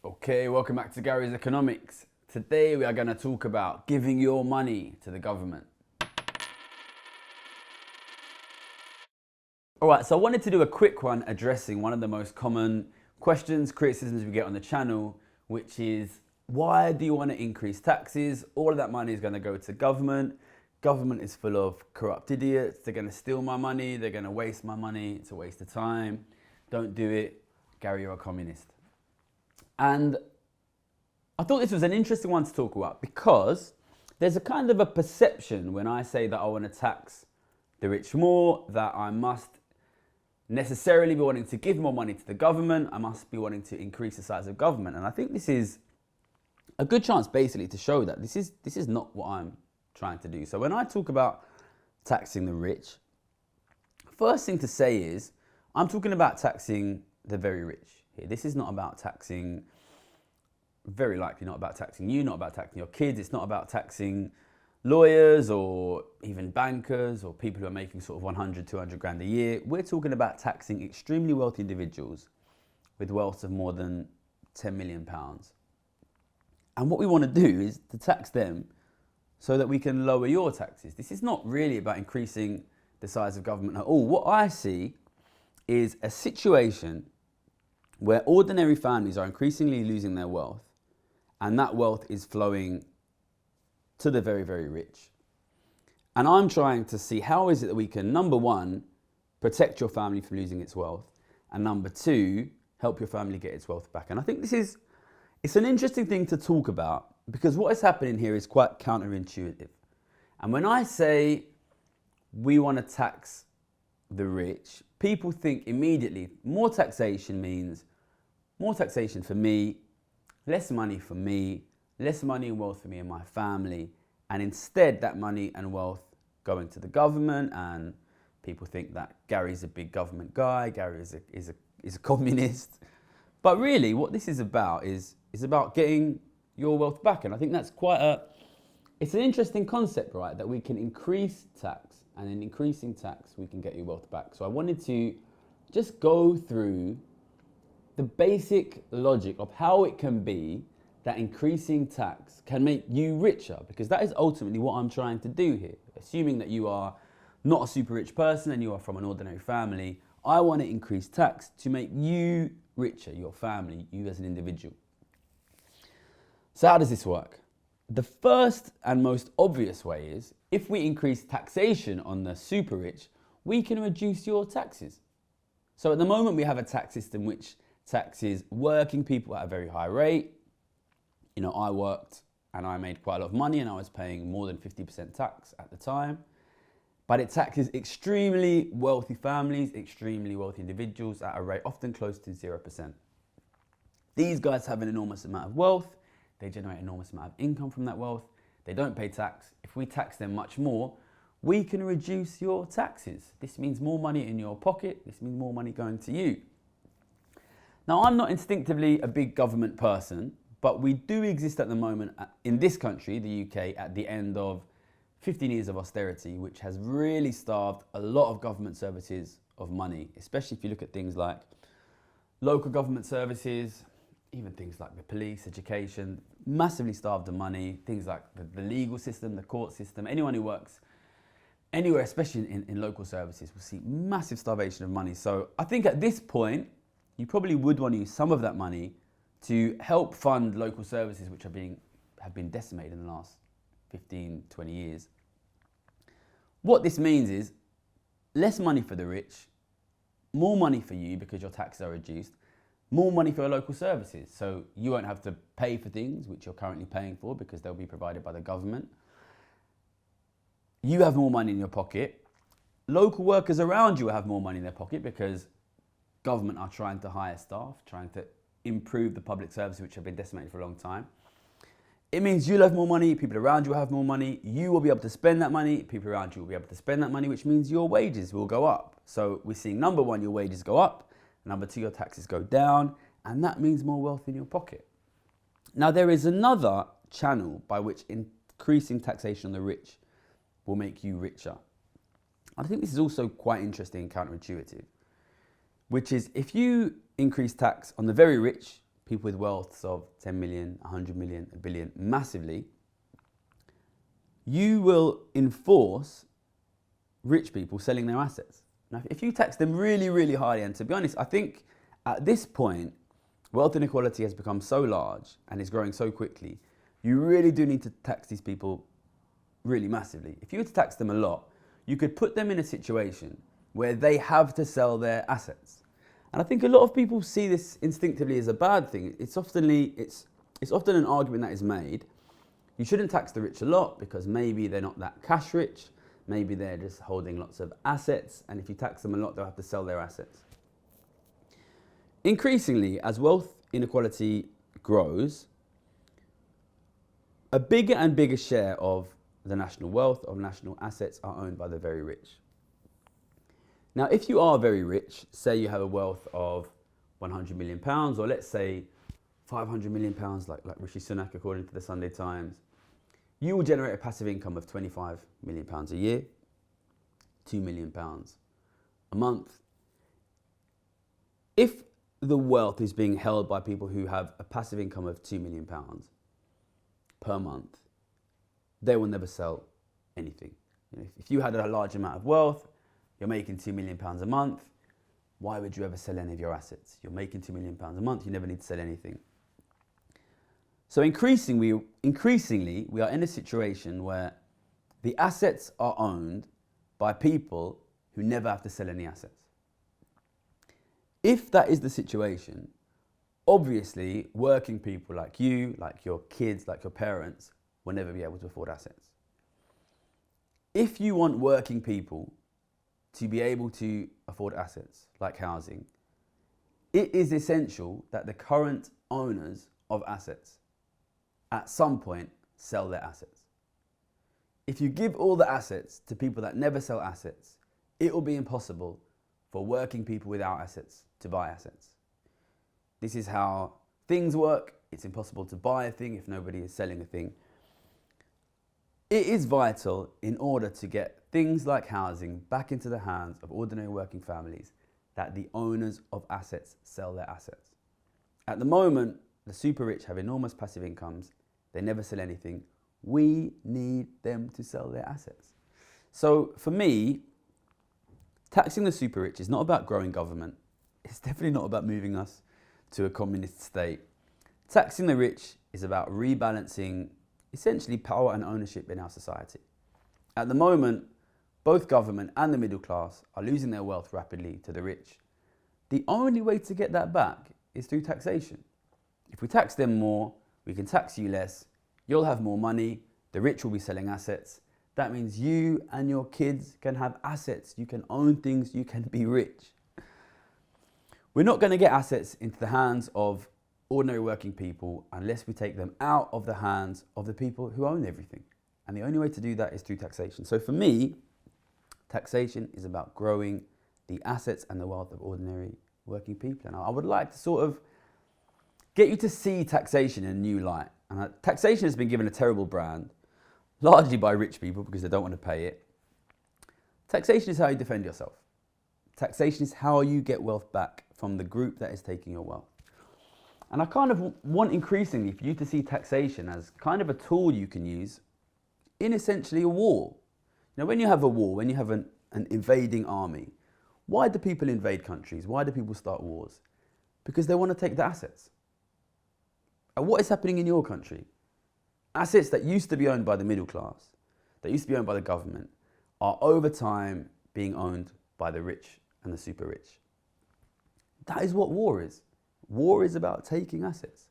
Okay, welcome back to Gary's Economics. Today we are going to talk about giving your money to the government. Alright, so I wanted to do a quick one addressing one of the most common questions, criticisms we get on the channel, which is, why do you want to increase taxes? All of that money is going to go to government. Government is full of corrupt idiots. They're going to steal my money. They're going to waste my money. It's a waste of time. Don't do it. Gary, you're a communist. And I thought this was an interesting one to talk about because there's a kind of a perception when I say that I want to tax the rich more, that I must necessarily be wanting to give more money to the government. I must be wanting to increase the size of government. And I think this is a good chance basically to show that this is not what I'm trying to do. So when I talk about taxing the rich, first thing to say is I'm talking about taxing the very rich here. This is not about taxing, very likely not about taxing you, not about taxing your kids. It's not about taxing lawyers or even bankers or people who are making sort of 100, 200 grand a year. We're talking about taxing extremely wealthy individuals with wealth of more than 10 million pounds. And what we want to do is to tax them so that we can lower your taxes. This is not really about increasing the size of government at all. What I see is a situation where ordinary families are increasingly losing their wealth, and that wealth is flowing to the very, very rich. And I'm trying to see how is it that we can, number one, protect your family from losing its wealth, and number two, help your family get its wealth back. And I think it's an interesting thing to talk about because what is happening here is quite counterintuitive. And when I say we want to tax the rich, people think immediately more taxation means more taxation for me, less money for me, less money and wealth for me and my family, and instead that money and wealth going to the government, and people think that Gary's a big government guy, Gary is a communist. But really what this is about is about getting your wealth back. And I think that's it's an interesting concept, right? That we can increase tax, and in increasing tax we can get your wealth back. So I wanted to just go through the basic logic of how it can be that increasing tax can make you richer, because that is ultimately what I'm trying to do here. Assuming that you are not a super rich person and you are from an ordinary family, I want to increase tax to make you richer, your family, you as an individual. So how does this work? The first and most obvious way is if we increase taxation on the super rich, we can reduce your taxes. So at the moment we have a tax system which taxes working people at a very high rate. You know, I worked and I made quite a lot of money and I was paying more than 50% tax at the time. But it taxes extremely wealthy families, extremely wealthy individuals at a rate often close to 0%. These guys have an enormous amount of wealth. They generate an enormous amount of income from that wealth. They don't pay tax. If we tax them much more, we can reduce your taxes. This means more money in your pocket. This means more money going to you. Now, I'm not instinctively a big government person, but we do exist at the moment in this country, the UK, at the end of 15 years of austerity, which has really starved a lot of government services of money, especially if you look at things like local government services, even things like the police, education, massively starved of money, things like the legal system, the court system. Anyone who works anywhere, especially in local services, will see massive starvation of money. So I think at this point, you probably would want to use some of that money to help fund local services which have been decimated in the last 15, 20 years. What this means is less money for the rich, more money for you because your taxes are reduced, more money for your local services. So you won't have to pay for things which you're currently paying for because they'll be provided by the government. You have more money in your pocket. Local workers around you will have more money in their pocket because government are trying to hire staff, trying to improve the public services which have been decimated for a long time. It means you'll have more money, people around you will have more money, you will be able to spend that money, people around you will be able to spend that money, which means your wages will go up. So we're seeing number one, your wages go up, number two, your taxes go down, and that means more wealth in your pocket. Now there is another channel by which increasing taxation on the rich will make you richer. I think this is also quite interesting and counterintuitive, which is if you increase tax on the very rich people with wealths of 10 million, 100 million, a billion, massively, you will enforce rich people selling their assets. Now, if you tax them really, really highly, and to be honest, I think at this point, wealth inequality has become so large and is growing so quickly, you really do need to tax these people really massively. If you were to tax them a lot, you could put them in a situation where they have to sell their assets. And I think a lot of people see this instinctively as a bad thing. It's often an argument that is made. You shouldn't tax the rich a lot because maybe they're not that cash rich. Maybe they're just holding lots of assets. And if you tax them a lot, they'll have to sell their assets. Increasingly, as wealth inequality grows, a bigger and bigger share of the national wealth, of national assets, are owned by the very rich. Now, if you are very rich, say you have a wealth of £100 million, or let's say £500 million, like Rishi Sunak, according to the Sunday Times, you will generate a passive income of £25 million a year, £2 million a month. If the wealth is being held by people who have a passive income of £2 million per month, they will never sell anything. If you had a large amount of wealth, you're making £2 million a month, why would you ever sell any of your assets? You're making £2 million a month, you never need to sell anything. So increasingly, we are in a situation where the assets are owned by people who never have to sell any assets. If that is the situation, obviously working people like you, like your kids, like your parents, will never be able to afford assets. If you want working people to be able to afford assets like housing, it is essential that the current owners of assets at some point sell their assets. If you give all the assets to people that never sell assets, it will be impossible for working people without assets to buy assets. This is how things work. It's impossible to buy a thing if nobody is selling a thing. It is vital in order to get things like housing back into the hands of ordinary working families that the owners of assets sell their assets. At the moment, the super rich have enormous passive incomes. They never sell anything. We need them to sell their assets. So for me, taxing the super rich is not about growing government. It's definitely not about moving us to a communist state. Taxing the rich is about rebalancing essentially power and ownership in our society. At the moment, both government and the middle class are losing their wealth rapidly to the rich. The only way to get that back is through taxation. If we tax them more, we can tax you less, you'll have more money, the rich will be selling assets. That means you and your kids can have assets, you can own things, you can be rich. We're not going to get assets into the hands of ordinary working people unless we take them out of the hands of the people who own everything. And the only way to do that is through taxation. So for me, taxation is about growing the assets and the wealth of ordinary working people. And I would like to sort of get you to see taxation in a new light. And taxation has been given a terrible brand, largely by rich people because they don't want to pay it. Taxation is how you defend yourself. Taxation is how you get wealth back from the group that is taking your wealth. And I kind of want increasingly for you to see taxation as kind of a tool you can use in essentially a war. Now, when you have a war, when you have an invading army, why do people invade countries? Why do people start wars? Because they want to take the assets. And what is happening in your country? Assets that used to be owned by the middle class, that used to be owned by the government, are over time being owned by the rich and the super rich. That is what war is. War is about taking assets.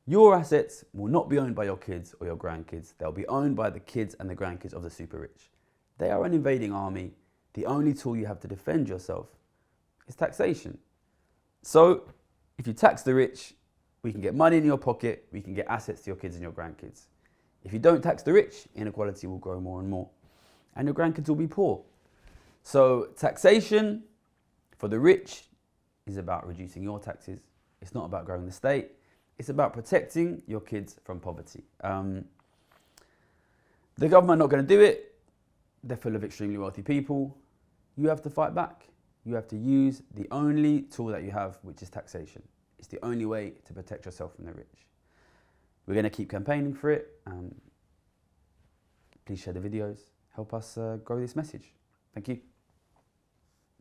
Your assets will not be owned by your kids or your grandkids. They'll be owned by the kids and the grandkids of the super rich. They are an invading army. The only tool you have to defend yourself is taxation. So if you tax the rich, we can get money in your pocket, we can get assets to your kids and your grandkids. If you don't tax the rich, inequality will grow more and more, and your grandkids will be poor. So taxation for the rich is about reducing your taxes. It's not about growing the state. It's about protecting your kids from poverty. The government are not going to do it. They're full of extremely wealthy people. You have to fight back. You have to use the only tool that you have, which is taxation. It's the only way to protect yourself from the rich. We're going to keep campaigning for it. Please share the videos. Help us grow this message. Thank you.